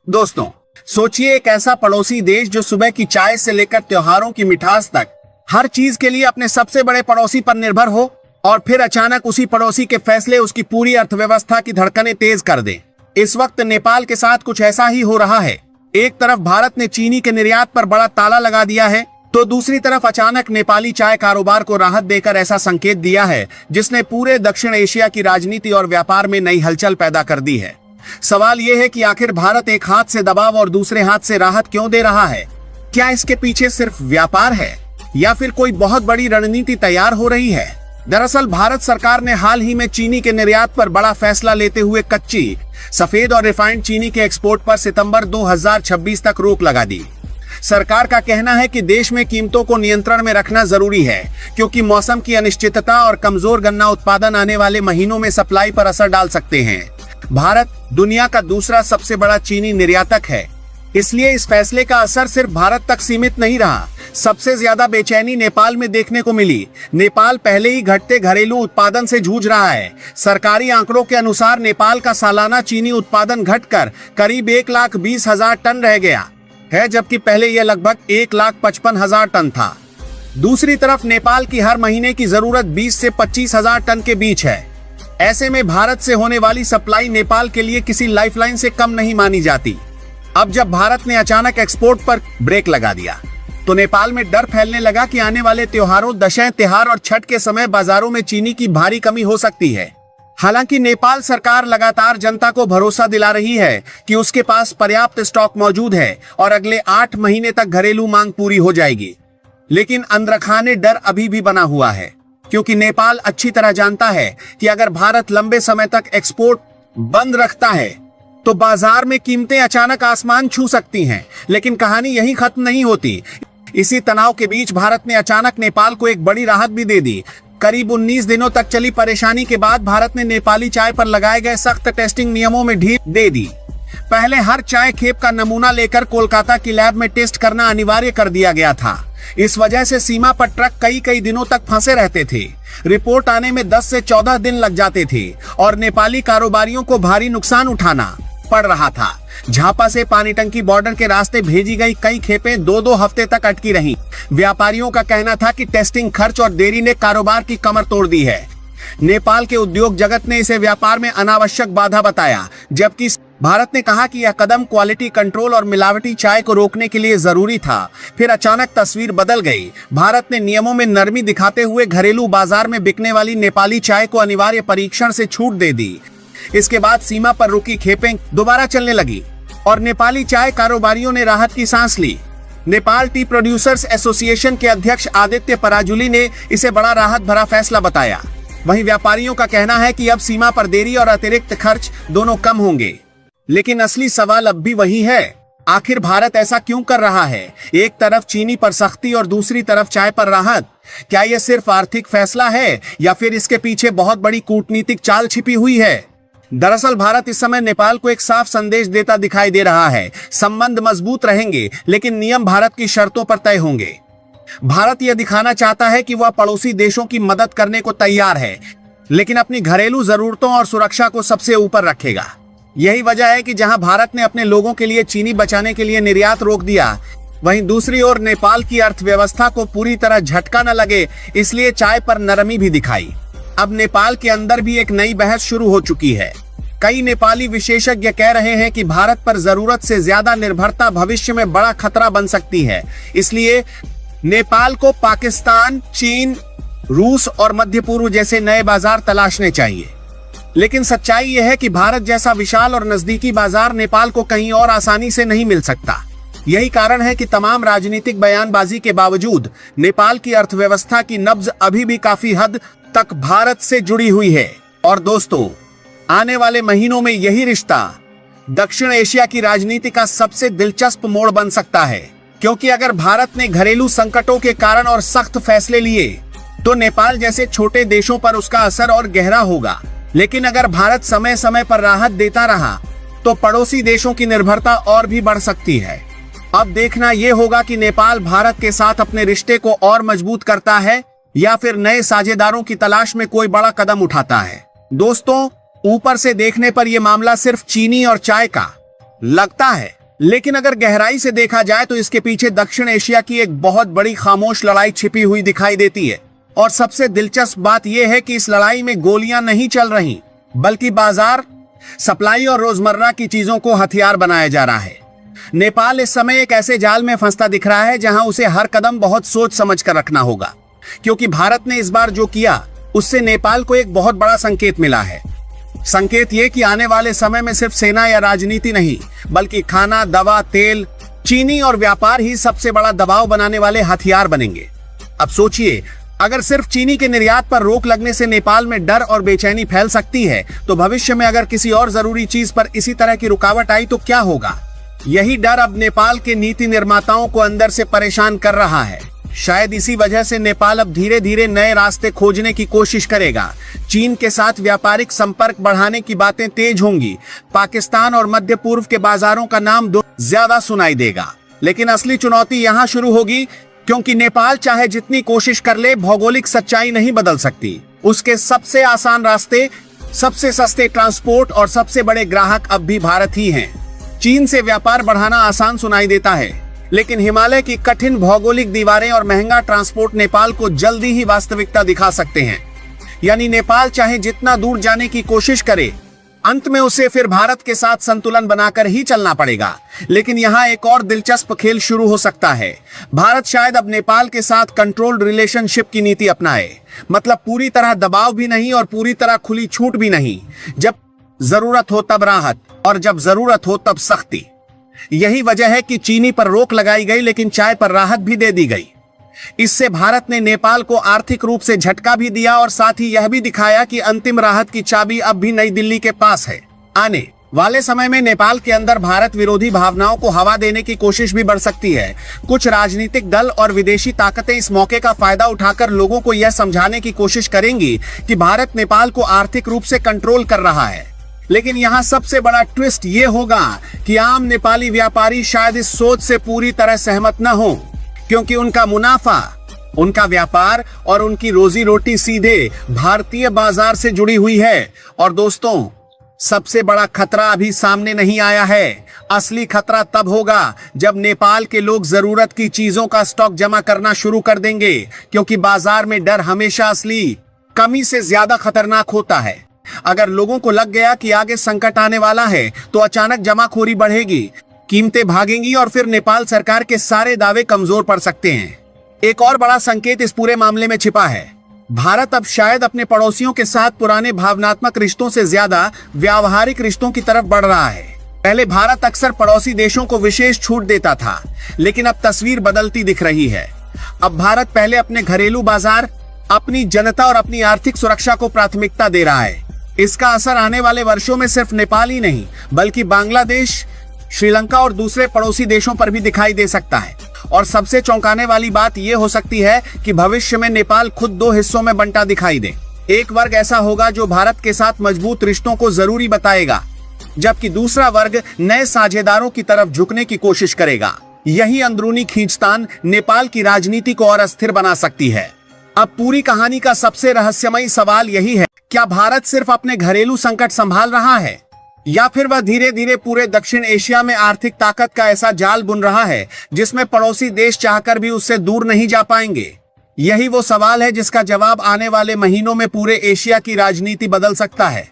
दोस्तों, सोचिए एक ऐसा पड़ोसी देश जो सुबह की चाय से लेकर त्योहारों की मिठास तक हर चीज के लिए अपने सबसे बड़े पड़ोसी पर निर्भर हो, और फिर अचानक उसी पड़ोसी के फैसले उसकी पूरी अर्थव्यवस्था की धड़कनें तेज कर दें। इस वक्त नेपाल के साथ कुछ ऐसा ही हो रहा है। एक तरफ भारत ने चीनी के निर्यात पर बड़ा ताला लगा दिया है, तो दूसरी तरफ अचानक नेपाली चाय कारोबार को राहत देकर ऐसा संकेत दिया है जिसने पूरे दक्षिण एशिया की राजनीति और व्यापार में नई हलचल पैदा कर दी है। सवाल यह है कि आखिर भारत एक हाथ से दबाव और दूसरे हाथ से राहत क्यों दे रहा है? क्या इसके पीछे सिर्फ व्यापार है या फिर कोई बहुत बड़ी रणनीति तैयार हो रही है? दरअसल भारत सरकार ने हाल ही में चीनी के निर्यात पर बड़ा फैसला लेते हुए कच्ची, सफेद और रिफाइंड चीनी के एक्सपोर्ट पर सितंबर 2026 तक रोक लगा दी। सरकार का कहना है कि देश में कीमतों को नियंत्रण में रखना जरूरी है, क्योंकि मौसम की अनिश्चितता और कमजोर गन्ना उत्पादन आने वाले महीनों में सप्लाई पर असर डाल सकते हैं। भारत दुनिया का दूसरा सबसे बड़ा चीनी निर्यातक है, इसलिए इस फैसले का असर सिर्फ भारत तक सीमित नहीं रहा। सबसे ज्यादा बेचैनी नेपाल में देखने को मिली। नेपाल पहले ही घटते घरेलू उत्पादन से जूझ रहा है। सरकारी आंकड़ों के अनुसार नेपाल का सालाना चीनी उत्पादन घटकर करीब 1,20,000 टन रह गया है, जबकि पहले यह लगभग 1,55,000 टन था। दूसरी तरफ नेपाल की हर महीने की जरूरत 20 से 25,000 टन के बीच है। ऐसे में भारत से होने वाली सप्लाई नेपाल के लिए किसी लाइफलाइन से कम नहीं मानी जाती। अब जब भारत ने अचानक एक्सपोर्ट पर ब्रेक लगा दिया, तो नेपाल में डर फैलने लगा कि आने वाले त्योहारों, दशहरा त्योहार और छठ के समय बाजारों में चीनी की भारी कमी हो सकती है। हालांकि नेपाल सरकार लगातार जनता को भरोसा दिला रही है कि उसके पास पर्याप्त स्टॉक मौजूद है और अगले 8 महीने तक घरेलू मांग पूरी हो जाएगी। लेकिन अंदरखाने डर अभी भी बना हुआ है, क्योंकि नेपाल अच्छी तरह जानता है कि अगर भारत लंबे समय तक एक्सपोर्ट बंद रखता है तो बाजार में कीमतें अचानक आसमान छू सकती हैं। लेकिन कहानी यहीं खत्म नहीं होती। इसी तनाव के बीच भारत ने अचानक नेपाल को एक बड़ी राहत भी दे दी। करीब 19 दिनों तक चली परेशानी के बाद भारत ने नेपाली चाय पर लगाए गए सख्त टेस्टिंग नियमों में ढील दे दी। पहले हर चाय खेप का नमूना लेकर कोलकाता की लैब में टेस्ट करना अनिवार्य कर दिया गया था। इस वजह से सीमा पर ट्रक कई दिनों तक फंसे रहते थे। रिपोर्ट आने में 10 से 14 दिन लग जाते थे और नेपाली कारोबारियों को भारी नुकसान उठाना पड़ रहा था। झापा से पानी टंकी बॉर्डर के रास्ते भेजी गई कई खेपें 2-2 हफ्ते तक अटकी रहीं। व्यापारियों का कहना था कि टेस्टिंग खर्च और देरी ने कारोबार की कमर तोड़ दी है। नेपाल के उद्योग जगत ने इसे व्यापार में अनावश्यक बाधा बताया, जबकि भारत ने कहा कि यह कदम क्वालिटी कंट्रोल और मिलावटी चाय को रोकने के लिए जरूरी था। फिर अचानक तस्वीर बदल गई। भारत ने नियमों में नरमी दिखाते हुए घरेलू बाजार में बिकने वाली नेपाली चाय को अनिवार्य परीक्षण से छूट दे दी। इसके बाद सीमा पर रुकी खेपें दोबारा चलने लगी और नेपाली चाय कारोबारियों ने राहत की सांस ली। नेपाल टी प्रोड्यूसर्स एसोसिएशन के अध्यक्ष आदित्य पराजुली ने इसे बड़ा राहत भरा फैसला बताया। वहीं व्यापारियों का कहना है कि अब सीमा पर देरी और अतिरिक्त खर्च दोनों कम होंगे। लेकिन असली सवाल अब भी वही है, आखिर भारत ऐसा क्यों कर रहा है? एक तरफ चीनी पर सख्ती और दूसरी तरफ चाय पर राहत। क्या यह सिर्फ आर्थिक फैसला है या फिर इसके पीछे बहुत बड़ी कूटनीतिक चाल छिपी हुई है? दरअसल भारत इस समय नेपाल को एक साफ संदेश देता दिखाई दे रहा है। संबंध मजबूत रहेंगे, लेकिन नियम भारत की शर्तों पर तय होंगे। भारत यह दिखाना चाहता है कि वह पड़ोसी देशों की मदद करने को तैयार है, लेकिन अपनी घरेलू जरूरतों और सुरक्षा को सबसे ऊपर रखेगा। यही वजह है कि जहां भारत ने अपने लोगों के लिए चीनी बचाने के लिए निर्यात रोक दिया, वहीं दूसरी ओर नेपाल की अर्थव्यवस्था को पूरी तरह झटका न लगे, इसलिए चाय पर नरमी भी दिखाई। अब नेपाल के अंदर भी एक नई बहस शुरू हो चुकी है। कई नेपाली विशेषज्ञ कह रहे हैं कि भारत पर जरूरत से ज्यादा निर्भरता भविष्य में बड़ा खतरा बन सकती है। इसलिए नेपाल को पाकिस्तान, चीन, रूस और मध्य पूर्व जैसे नए बाजार तलाशने चाहिए। लेकिन सच्चाई यह है कि भारत जैसा विशाल और नजदीकी बाजार नेपाल को कहीं और आसानी से नहीं मिल सकता। यही कारण है कि तमाम राजनीतिक बयानबाजी के बावजूद नेपाल की अर्थव्यवस्था की नब्ज अभी भी काफी हद तक भारत से जुड़ी हुई है। और दोस्तों, आने वाले महीनों में यही रिश्ता दक्षिण एशिया की राजनीति का सबसे दिलचस्प मोड़ बन सकता है, क्योंकि अगर भारत ने घरेलू संकटों के कारण और सख्त फैसले लिए तो नेपाल जैसे छोटे देशों पर उसका असर और गहरा होगा। लेकिन अगर भारत समय समय पर राहत देता रहा तो पड़ोसी देशों की निर्भरता और भी बढ़ सकती है। अब देखना यह होगा कि नेपाल भारत के साथ अपने रिश्ते को और मजबूत करता है या फिर नए साझेदारों की तलाश में कोई बड़ा कदम उठाता है। दोस्तों, ऊपर से देखने पर यह मामला सिर्फ चीनी और चाय का लगता है, लेकिन अगर गहराई से देखा जाए तो इसके पीछे दक्षिण एशिया की एक बहुत बड़ी खामोश लड़ाई छिपी हुई दिखाई देती है। और सबसे दिलचस्प बात यह है कि इस लड़ाई में गोलियां नहीं चल रही, बल्कि बाजार, सप्लाई और रोजमर्रा की चीजों को हथियार बनाया जा रहा है। नेपाल इस समय एक ऐसे जाल में फंसता दिख रहा है जहां उसे हर कदम बहुत सोच समझ कर रखना होगा, क्योंकि भारत ने इस बार जो किया उससे नेपाल को एक बहुत बड़ा संकेत मिला है। संकेत ये कि आने वाले समय में सिर्फ सेना या राजनीति नहीं, बल्कि खाना, दवा, तेल, चीनी और व्यापार ही सबसे बड़ा दबाव बनाने वाले हथियार बनेंगे। अब सोचिए, अगर सिर्फ चीनी के निर्यात पर रोक लगने से नेपाल में डर और बेचैनी फैल सकती है, तो भविष्य में अगर किसी और जरूरी चीज पर इसी तरह की रुकावट आई तो क्या होगा? यही डर अब नेपाल के नीति निर्माताओं को अंदर से परेशान कर रहा है। शायद इसी वजह से नेपाल अब धीरे धीरे नए रास्ते खोजने की कोशिश करेगा। चीन के साथ व्यापारिक संपर्क बढ़ाने की बातें तेज होंगी। पाकिस्तान और मध्य पूर्व के बाजारों का नाम ज्यादा सुनाई देगा। लेकिन असली चुनौती यहाँ शुरू होगी, क्योंकि नेपाल चाहे जितनी कोशिश कर ले, भौगोलिक सच्चाई नहीं बदल सकती। उसके सबसे आसान रास्ते, सबसे सस्ते ट्रांसपोर्ट और सबसे बड़े ग्राहक अब भी भारत ही हैं। चीन से व्यापार बढ़ाना आसान सुनाई देता है, लेकिन हिमालय की कठिन भौगोलिक दीवारें और महंगा ट्रांसपोर्ट नेपाल को जल्दी ही वास्तविकता दिखा सकते हैं। यानी नेपाल चाहे जितना दूर जाने की कोशिश करे, अंत में उसे फिर भारत के साथ संतुलन बनाकर ही चलना पड़ेगा। लेकिन यहाँ एक और दिलचस्प खेल शुरू हो सकता है। भारत शायद अब नेपाल के साथ कंट्रोल्ड रिलेशनशिप की नीति अपनाए, मतलब पूरी तरह दबाव भी नहीं और पूरी तरह खुली छूट भी नहीं। जब जरूरत हो तब राहत, और जब जरूरत हो तब सख्ती। यही वजह है कि चीनी पर रोक लगाई गई, लेकिन चाय पर राहत भी दे दी गई। इससे भारत ने नेपाल को आर्थिक रूप से झटका भी दिया और साथ ही यह भी दिखाया कि अंतिम राहत की चाबी अब भी नई दिल्ली के पास है। आने वाले समय में नेपाल के अंदर भारत विरोधी भावनाओं को हवा देने की कोशिश भी बढ़ सकती है। कुछ राजनीतिक दल और विदेशी ताकतें इस मौके का फायदा उठाकर लोगों को यह समझाने की कोशिश करेंगी कि भारत नेपाल को आर्थिक रूप से कंट्रोल कर रहा है। लेकिन यहाँ सबसे बड़ा ट्विस्ट ये होगा कि आम नेपाली व्यापारी शायद इस सोच से पूरी तरह सहमत न हो, क्योंकि उनका मुनाफा, उनका व्यापार और उनकी रोजी रोटी सीधे भारतीय बाजार से जुड़ी हुई है। और दोस्तों, सबसे बड़ा खतरा अभी सामने नहीं आया है। असली खतरा तब होगा जब नेपाल के लोग जरूरत की चीजों का स्टॉक जमा करना शुरू कर देंगे, क्योंकि बाजार में डर हमेशा असली कमी से ज्यादा खतरनाक होता है। अगर लोगों को लग गया कि आगे संकट आने वाला है, तो अचानक जमाखोरी बढ़ेगी, कीमतें भागेंगी और फिर नेपाल सरकार के सारे दावे कमजोर पड़ सकते हैं। एक और बड़ा संकेत इस पूरे मामले में छिपा है। भारत अब शायद अपने पड़ोसियों के साथ पुराने भावनात्मक रिश्तों से ज्यादा व्यावहारिक रिश्तों की तरफ बढ़ रहा है। पहले भारत अक्सर पड़ोसी देशों को विशेष छूट देता था, लेकिन अब तस्वीर बदलती दिख रही है। अब भारत पहले अपने घरेलू बाजार, अपनी जनता और अपनी आर्थिक सुरक्षा को प्राथमिकता दे रहा है। इसका असर आने वाले वर्षों में सिर्फ नेपाल ही नहीं, बल्कि बांग्लादेश, श्रीलंका और दूसरे पड़ोसी देशों पर भी दिखाई दे सकता है। और सबसे चौंकाने वाली बात यह हो सकती है कि भविष्य में नेपाल खुद दो हिस्सों में बंटा दिखाई दे। एक वर्ग ऐसा होगा जो भारत के साथ मजबूत रिश्तों को जरूरी बताएगा, जबकि दूसरा वर्ग नए साझेदारों की तरफ झुकने की कोशिश करेगा। यही अंदरूनी खींचतान नेपाल की राजनीति को और अस्थिर बना सकती है। अब पूरी कहानी का सबसे रहस्यमयी सवाल यही है, क्या भारत सिर्फ अपने घरेलू संकट संभाल रहा है, या फिर वह धीरे धीरे पूरे दक्षिण एशिया में आर्थिक ताकत का ऐसा जाल बुन रहा है जिसमें पड़ोसी देश चाहकर भी उससे दूर नहीं जा पाएंगे? यही वो सवाल है जिसका जवाब आने वाले महीनों में पूरे एशिया की राजनीति बदल सकता है।